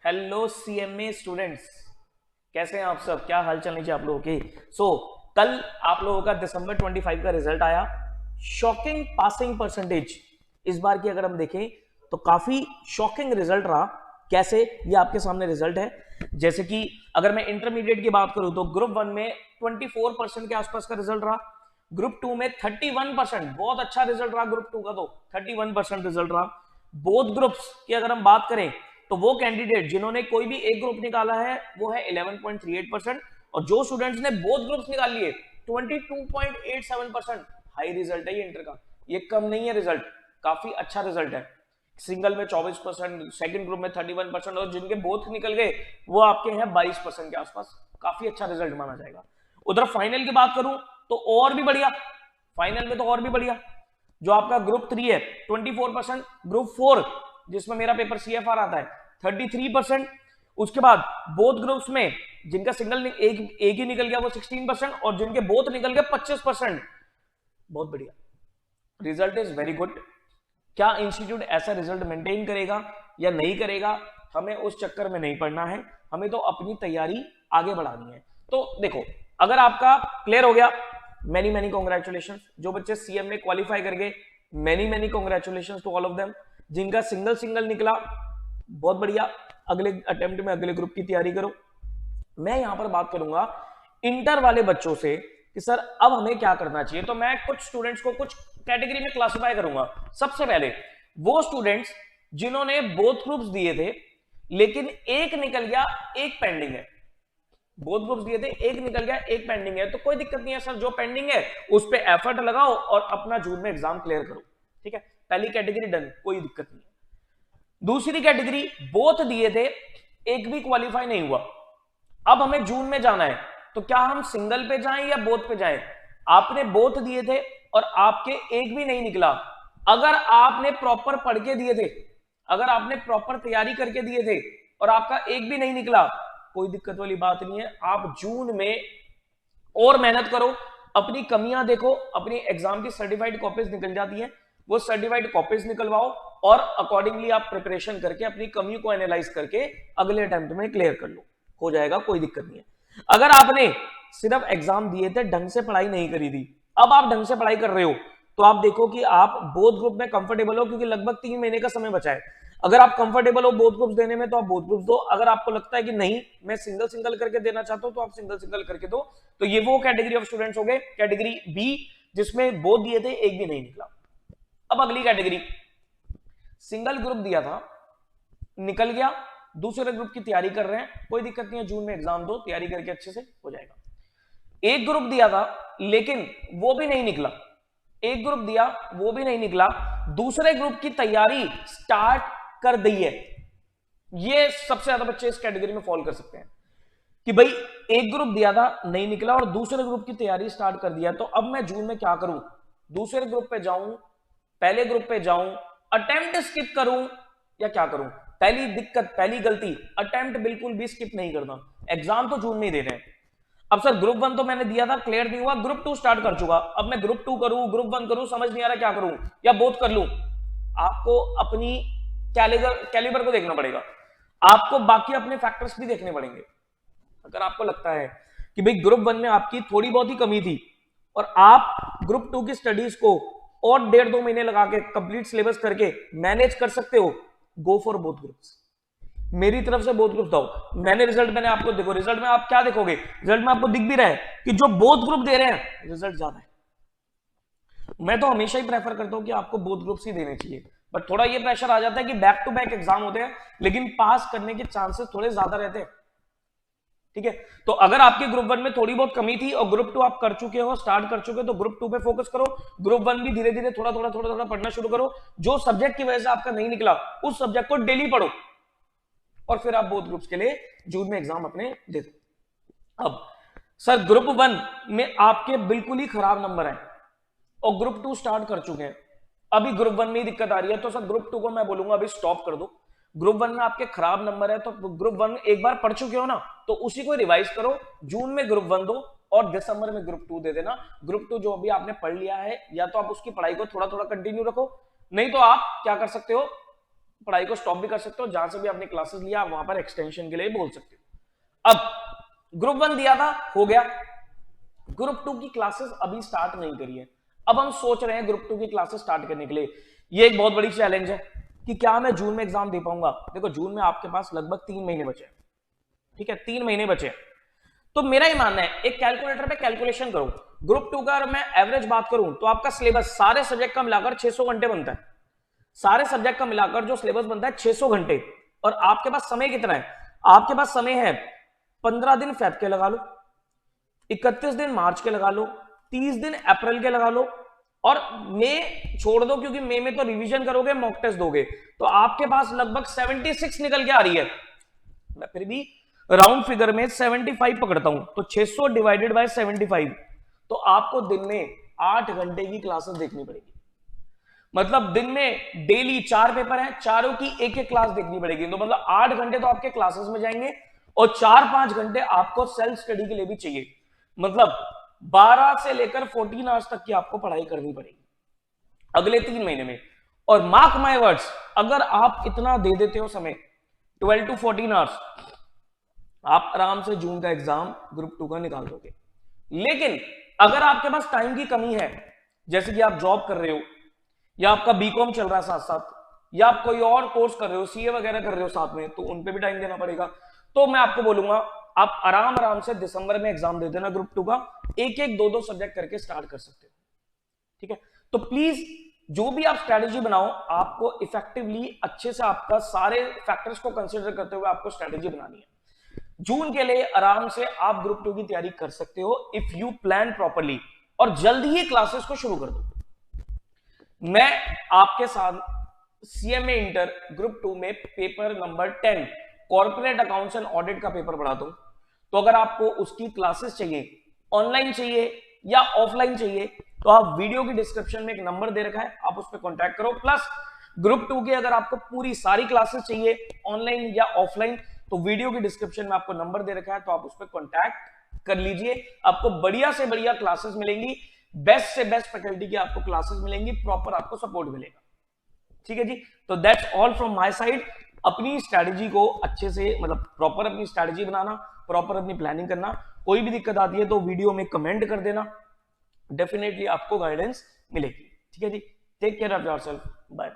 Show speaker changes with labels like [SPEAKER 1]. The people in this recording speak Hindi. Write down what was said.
[SPEAKER 1] हेलो सीएमए स्टूडेंट्स, कैसे हैं आप सब? क्या हाल चाल है आप लोगों के? कल आप लोगों का दिसंबर 25 का रिजल्ट आया। शॉकिंग पासिंग परसेंटेज इस बार की अगर हम देखें तो काफी शॉकिंग रिजल्ट रहा। कैसे? ये आपके सामने रिजल्ट है। जैसे कि अगर मैं इंटरमीडिएट की बात करूं तो ग्रुप 1 में 24% के आसपास का रिजल्ट रहा। ग्रुप 2 में 31%, बहुत अच्छा रिजल्ट रहा ग्रुप 2 का। तो 31% रिजल्ट रहा। बोथ ग्रुप्स की अगर हम बात करें तो वो कैंडिडेट जिन्होंने कोई भी एक ग्रुप निकाला है वो है 11.38%, और जो स्टूडेंट्स ने बोथ ग्रुप्स निकाल लिए 22.87%। हाई रिजल्ट है ये इंटर का, ये कम नहीं है रिजल्ट, काफी अच्छा रिजल्ट है। सिंगल में 24%, सेकंड ग्रुप में 31%, और जिनके बोथ निकल गए वो आपके हैं 22% के आसपास। काफी अच्छा रिजल्ट माना जाएगा। उधर फाइनल की बात करूं तो और भी बढ़िया, फाइनल में तो और भी बढ़िया। जो आपका ग्रुप 3 है 24%, ग्रुप 4 जिसमें मेरा पेपर सीएफआर आता है 33%। उसके बाद बोथ ग्रुप्स में जिनका सिंगल एक ही निकल गया वो 16%, और जिनके बोथ निकल गए 25%। बहुत बढ़िया रिजल्ट, इज वेरी गुड। क्या इंस्टीट्यूट ऐसा रिजल्ट मेंटेन करेगा या नहीं करेगा, हमें उस चक्कर में नहीं पड़ना है, हमें तो अपनी तैयारी आगे बढ़ानी है। तो देखो, अगर आपका क्लियर हो गया, मैनी मैनी कॉन्ग्रेचुलेशन। जो बच्चे सीएम में क्वालिफाई कर गए, many many congratulation to all of them. जिनका सिंगल सिंगल निकला, बहुत बढ़िया, अगले अटेम्प्ट में अगले ग्रुप की तैयारी करो। मैं यहां पर बात करूंगा इंटर वाले बच्चों से कि सर अब हमें क्या करना चाहिए। तो मैं कुछ स्टूडेंट्स को कुछ कैटेगरी में क्लासिफाई करूंगा। सबसे पहले वो स्टूडेंट्स जिन्होंने बोथ ग्रुप्स दिए थे लेकिन एक निकल गया, एक पेंडिंग है। बोथ ग्रुप्स दिए थे, एक निकल गया, एक पेंडिंग है, तो कोई दिक्कत नहीं है सर, जो पेंडिंग है उस पर एफर्ट लगाओ और अपना जून में एग्जाम क्लियर करो। ठीक है, पहली कैटेगरी डन, कोई दिक्कत नहीं है। दूसरी कैटेगरी बोथ दिए थे, एक भी क्वालिफाई नहीं हुआ, अब हमें जून में जाना है, तो क्या हम सिंगल पे जाएं या बोथ पे जाएं? आपने बोथ दिए थे और आपके एक भी नहीं निकला, अगर आपने प्रॉपर पढ़ के दिए थे, अगर आपने प्रॉपर तैयारी करके दिए थे और आपका एक भी नहीं निकला, कोई दिक्कत वाली बात नहीं है। आप जून में और मेहनत करो, अपनी कमियां देखो, अपनी एग्जाम की सर्टिफाइड कॉपीज निकल जाती है, वो सर्टिफाइड कॉपीज निकलवाओ और अकॉर्डिंगली आप प्रिपरेशन करके अपनी कमियों को एनालाइज करके अगले अटेम्प्ट में क्लियर कर लो, हो जाएगा, कोई दिक्कत नहीं है। अगर आपने सिर्फ एग्जाम दिए थे, ढंग से पढ़ाई नहीं करी थी, अब आप ढंग से पढ़ाई कर रहे हो, तो आप देखो कि आप बोथ ग्रुप में कंफर्टेबल हो, क्योंकि लगभग 3 महीने का समय बचा है। अगर आप कंफर्टेबल हो बोथ ग्रुप्स देने में तो आप बोथ ग्रुप्स दो। अगर आपको लगता है कि नहीं मैं सिंगल सिंगल करके देना चाहता हूं तो आप सिंगल सिंगल करके दो। तो ये वो कैटेगरी ऑफ स्टूडेंट्स हो गए, कैटेगरी बी, जिसमें बोथ दिए थे, एक भी नहीं निकला। अब अगली कैटेगरी, सिंगल ग्रुप दिया था, निकल गया, दूसरे ग्रुप की तैयारी कर रहे हैं, कोई दिक्कत नहीं है, जून में एग्जाम दो, तैयारी करके अच्छे से हो जाएगा। एक ग्रुप दिया था लेकिन वो भी नहीं निकला, एक ग्रुप दिया वो भी नहीं निकला, दूसरे ग्रुप की तैयारी स्टार्ट कर दी है। ये सबसे ज्यादा बच्चे इस कैटेगरी में फॉलो कर सकते हैं कि भाई एक ग्रुप दिया था नहीं निकला और दूसरे ग्रुप की तैयारी स्टार्ट कर दिया, तो अब मैं जून में क्या करूं? दूसरे ग्रुप पे जाऊं, पहले ग्रुप पे जाऊं, अटेम्प्ट स्किप करूं या क्या करूं? पहली दिक्कत, पहली गलती, अटेम्प्ट बिल्कुल भी स्किप नहीं करना। एग्जाम तो जून में ही दे रहे हैं। अब सर ग्रुप 1 तो मैंने दिया था, क्लियर नहीं हुआ, ग्रुप 2 स्टार्ट कर चुका, अब मैं ग्रुप 2 करूं, ग्रुप 1 करूं, समझ नहीं आ रहा क्या करूं, या बोथ कर लूं? आपको अपनी कैलिबर को देखना पड़ेगा, आपको बाकी अपने फैक्टर्स भी देखने पड़ेंगे। अगर आपको लगता है कि भाई ग्रुप 1 में आपकी थोड़ी बहुत ही कमी थी और आप ग्रुप 2 की स्टडीज को और 1.5-2 महीने लगा के कंप्लीट सिलेबस करके मैनेज कर सकते हो, गो फॉर बोथ ग्रुप्स। मेरी तरफ से बोथ ग्रुप दो। मैंने आपको, देखो रिजल्ट में आप क्या देखोगे, रिजल्ट में आपको दिख भी रहा है कि जो बोथ ग्रुप दे रहे हैं रिजल्ट ज्यादा है। मैं तो हमेशा ही प्रेफर करता हूं कि आपको बोथ ग्रुप्स ही देने चाहिए, बट थोड़ा ये प्रेशर आ जाता है कि बैक टू बैक एग्जाम होते हैं, लेकिन पास करने के चांसेस थोड़े ज्यादा रहते हैं। ठीक है, तो अगर आपके ग्रुप 1 में थोड़ी बहुत कमी थी और ग्रुप 2 आप कर चुके हो, स्टार्ट कर चुके हो, तो ग्रुप 2 पे फोकस करो। ग्रुप 1 भी धीरे धीरे थोड़ा थोड़ा पढ़ना शुरू करो। जो सब्जेक्ट की वजह से आपका नहीं निकला उस सब्जेक्ट को डेली पढ़ो और फिर आप बोथ ग्रुप्स के लिए जून में एग्जाम अपने दे दो। अब सर ग्रुप 1 में आपके बिल्कुल ही खराब नंबर है और ग्रुप 2 स्टार्ट कर चुके हैं, अभी ग्रुप 1 में ही दिक्कत आ रही है, तो सर ग्रुप 2 को मैं बोलूंगा अभी स्टॉप कर दो। ग्रुप 1 में आपके खराब नंबर है तो ग्रुप 1 एक बार पढ़ चुके हो ना, तो उसी को रिवाइज करो, जून में ग्रुप 1 दो और दिसंबर में ग्रुप 2 दे देना। ग्रुप 2 जो अभी आपने पढ़ लिया है, या तो आप उसकी पढ़ाई को थोड़ा थोड़ा कंटिन्यू रखो, नहीं तो आप क्या कर सकते हो, पढ़ाई को स्टॉप भी कर सकते हो, जहां से भी आपने क्लासेस लिया वहां पर एक्सटेंशन के लिए बोल सकते हो। अब ग्रुप 1 दिया था, हो गया। ग्रुप 2 की क्लासेस अभी स्टार्ट नहीं करी है। अब हम सोच रहे हैं ग्रुप 2 की क्लासेस स्टार्ट करने के लिए। ये एक बहुत बड़ी चैलेंज है कि क्या मैं जून में एग्जाम दे पाऊंगा। देखो जून में आपके पास लगभग 3 महीने बचे, ठीक है, 3 महीने बचे। तो मेरा ही मानना है, एक कैलकुलेटर पे कैलकुलेशन करो। ग्रुप 2 का अगर मैं एवरेज बात करूं तो आपका सिलेबस सारे सब्जेक्ट का मिलाकर 600 घंटे बनता है। सारे सब्जेक्ट का मिलाकर जो सिलेबस बनता है 600 घंटे। और आपके पास समय कितना है? आपके पास समय है 15 दिन फेब के लगा लो, 31 दिन मार्च के लगा लो, 30 दिन अप्रैल के लगा लो, और मई छोड़ दो क्योंकि मई में तो रिवीजन करोगे, मॉक टेस्ट दोगे। तो आपके पास लगभग 76 निकल के आ रही है। मैं फिर भी राउंड फिगर में 75 पकड़ता हूं, तो 600 डिवाइडेड बाय 75, तो आपको दिन में 8 घंटे की क्लासेस देखनी पड़ेगी। मतलब दिन में डेली 4 पेपर हैं, चारों की एक एक क्लास देखनी पड़ेगी। तो मतलब 8 घंटे तो आपके क्लासेस में जाएंगे और 4-5 घंटे आपको सेल्फ स्टडी के लिए भी चाहिए। मतलब 12 से लेकर 14 आवर्स तक की आपको पढ़ाई करनी पड़ेगी अगले 3 महीने में। और मार्क माय वर्ड्स, अगर आप इतना दे देते हो समय 12 to 14 आवर्स, आप आराम से जून का एग्जाम ग्रुप 2 का निकाल दोगे। लेकिन अगर आपके पास टाइम की कमी है, जैसे कि आप जॉब कर रहे हो, या आपका बीकॉम चल रहा है साथ साथ, या आप कोई और कोर्स कर रहे हो, सीए वगैरह कर रहे हो साथ में, तो उन पे भी टाइम देना पड़ेगा। तो मैं आपको बोलूंगा आप आराम से दिसंबर में एग्जाम दे देना ग्रुप 2 का, एक एक 2-2 सब्जेक्ट करके स्टार्ट कर सकते हो, ठीक है। तो प्लीज जो भी आप स्ट्रेटेजी बनाओ, आपको इफेक्टिवली अच्छे से आपका सारे फैक्टर्स को कंसीडर करते हुए आपको स्ट्रेटेजी बनानी है। जून के लिए आराम से आप ग्रुप 2 की तैयारी कर सकते हो इफ यू प्लान प्रॉपरली, और जल्दी ही क्लासेस को शुरू कर दो। मैं आपके साथ सीएमए इंटर ग्रुप 2 में paper number 10 corporate accounts and audit का पेपर पढ़ाता हूं। तो अगर आपको उसकी क्लासेस चाहिए, ऑनलाइन चाहिए या ऑफलाइन चाहिए, तो आप वीडियो की डिस्क्रिप्शन में एक नंबर दे रखा है, आप उस पर कॉन्टैक्ट करो। प्लस ग्रुप 2 की अगर आपको पूरी सारी क्लासेस चाहिए ऑनलाइन या ऑफलाइन, तो वीडियो की डिस्क्रिप्शन में आपको नंबर दे रखा है, तो आप उस पर कॉन्टैक्ट कर लीजिए। आपको बढ़िया से बढ़िया क्लासेस मिलेंगी, बेस्ट से बेस्ट फैकल्टी की आपको क्लासेस मिलेंगी, प्रॉपर आपको सपोर्ट मिलेगा, ठीक है जी। तो that's all from my side. अपनी स्ट्रैटेजी को अच्छे से, मतलब प्रॉपर अपनी स्ट्रैटेजी बनाना, प्रॉपर अपनी प्लानिंग करना। कोई भी दिक्कत आती है तो वीडियो में कमेंट कर देना, डेफिनेटली आपको गाइडेंस मिलेगी, ठीक है जी। Take care of yourself, bye.